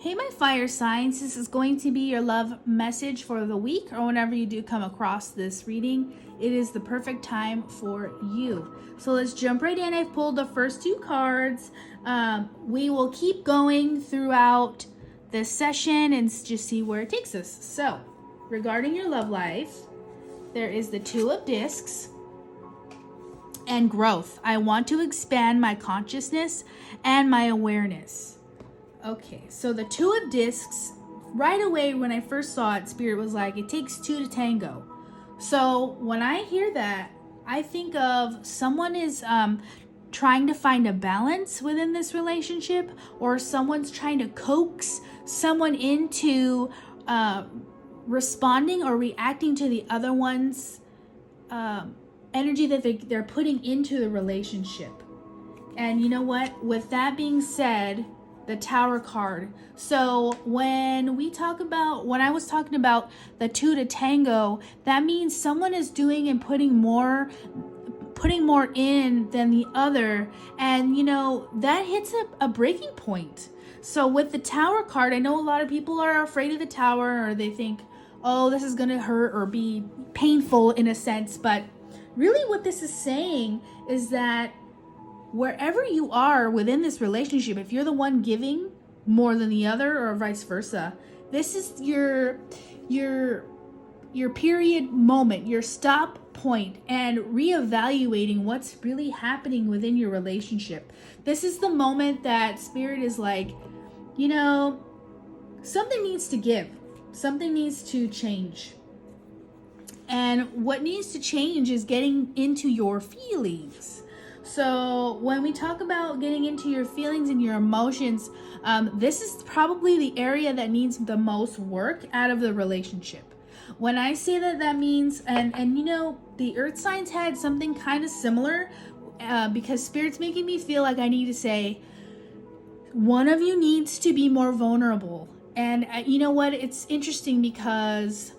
Hey, my fire signs, this is going to be your love message for the week, or whenever you do come across this reading, it is the perfect time for you. So let's jump right in. I've pulled the first two cards. We will keep going throughout this session and just see where it takes us. So, regarding your love life, there is the Two of Discs and growth. I want to expand my consciousness and my awareness. Okay, so the Two of Discs, right away when I first saw it, Spirit was like, it takes two to tango. So when I hear that, I think of someone is trying to find a balance within this relationship, or someone's trying to coax someone into responding or reacting to the other one's energy that they're putting into the relationship. And you know what? With that being said, the Tower card. So when I was talking about the two to tango, that means someone is doing and putting more in than the other. And you know, that hits a breaking point. So with the Tower card, I know a lot of people are afraid of the Tower, or they think, oh, this is going to hurt or be painful in a sense. But really what this is saying is that wherever you are within this relationship, if you're the one giving more than the other, or vice versa, this is your period moment, your stop point, and reevaluating what's really happening within your relationship. This is the moment that Spirit is like, you know, something needs to give, something needs to change. And what needs to change is getting into your feelings. So when we talk about getting into your feelings and your emotions, this is probably the area that needs the most work out of the relationship. When I say that, that means, and you know, the earth signs had something kind of similar, because Spirit's making me feel like I need to say, one of you needs to be more vulnerable. And you know what? It's interesting because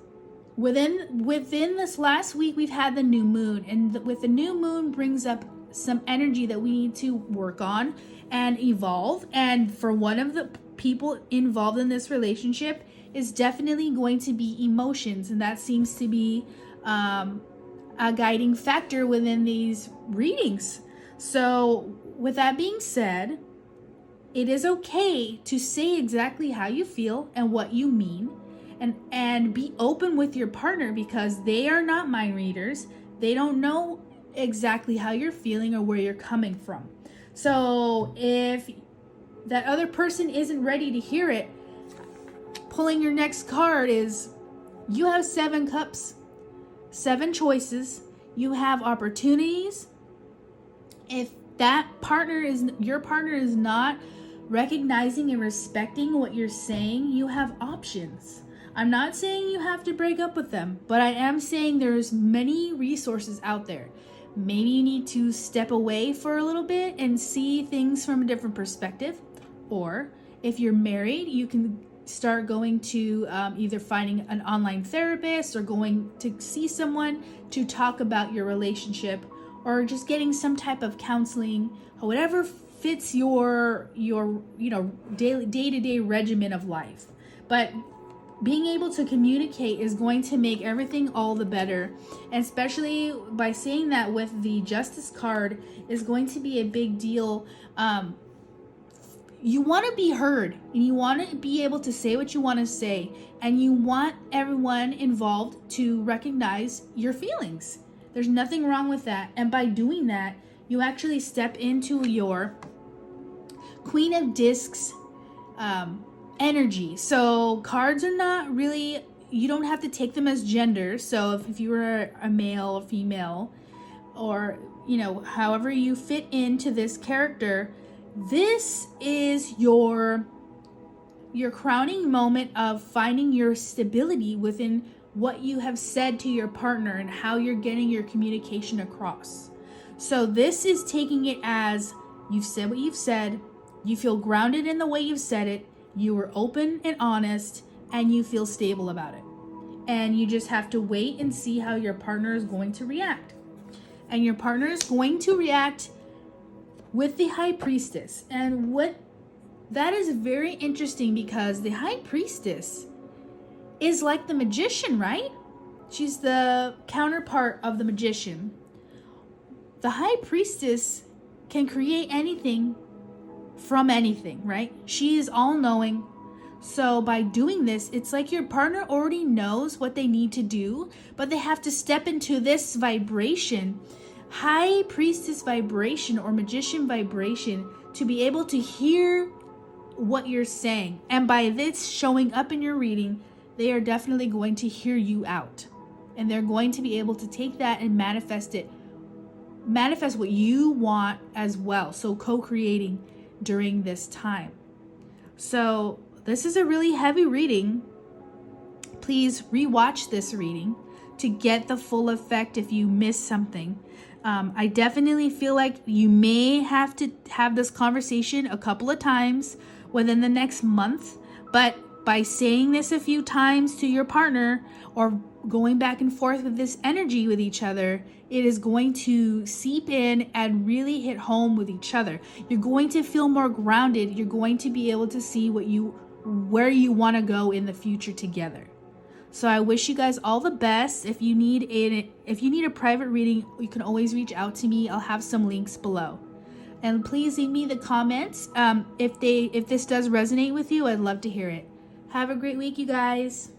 within this last week, we've had the new moon, and with the new moon brings up some energy that we need to work on and evolve. And for one of the people involved in this relationship is definitely going to be emotions, and that seems to be a guiding factor within these readings. So with that being said, it is okay to say exactly how you feel and what you mean, and be open with your partner, because they are not mind readers. They don't know exactly how you're feeling or where you're coming from. So if that other person isn't ready to hear it, pulling your next card is, you have 7 cups, 7 choices, you have opportunities. If your partner is not recognizing and respecting what you're saying, you have options. I'm not saying you have to break up with them, but I am saying there's many resources out there. Maybe you need to step away for a little bit and see things from a different perspective. Or if you're married, you can start going to either finding an online therapist or going to see someone to talk about your relationship, or just getting some type of counseling, whatever fits your day-to-day regimen of life. But being able to communicate is going to make everything all the better. And especially by saying that with the Justice card is going to be a big deal. You want to be heard, and you want to be able to say what you want to say, and you want everyone involved to recognize your feelings. There's nothing wrong with that. And by doing that, you actually step into your Queen of Discs energy. So cards are not really, you don't have to take them as gender. So if you were a male or female, or you know, however you fit into this character, this is your crowning moment of finding your stability within what you have said to your partner and how you're getting your communication across. So this is taking it as, you've said what you've said, you feel grounded in the way you've said it, you were open and honest, and you feel stable about it. And you just have to wait and see how your partner is going to react. And your partner is going to react with the High Priestess. And what That is very interesting because the High Priestess is like the Magician, right? She's the counterpart of the Magician. The High Priestess can create anything from anything, right? She is all-knowing. So by doing this, it's like your partner already knows what they need to do, but they have to step into this vibration, High Priestess vibration or Magician vibration, to be able to hear what you're saying. And by this showing up in your reading, they are definitely going to hear you out. And they're going to be able to take that and manifest what you want as well. So co-creating during this time. So this is a really heavy reading. Please rewatch this reading to get the full effect if you miss something. I definitely feel like you may have to have this conversation a couple of times within the next month, but by saying this a few times to your partner or going back and forth with this energy with each other, it is going to seep in and really hit home with each other. You're going to feel more grounded. You're going to be able to see where you want to go in the future together. So I wish you guys all the best. If you need a private reading, you can always reach out to me. I'll have some links below. And please leave me the comments. If this does resonate with you, I'd love to hear it. Have a great week, you guys.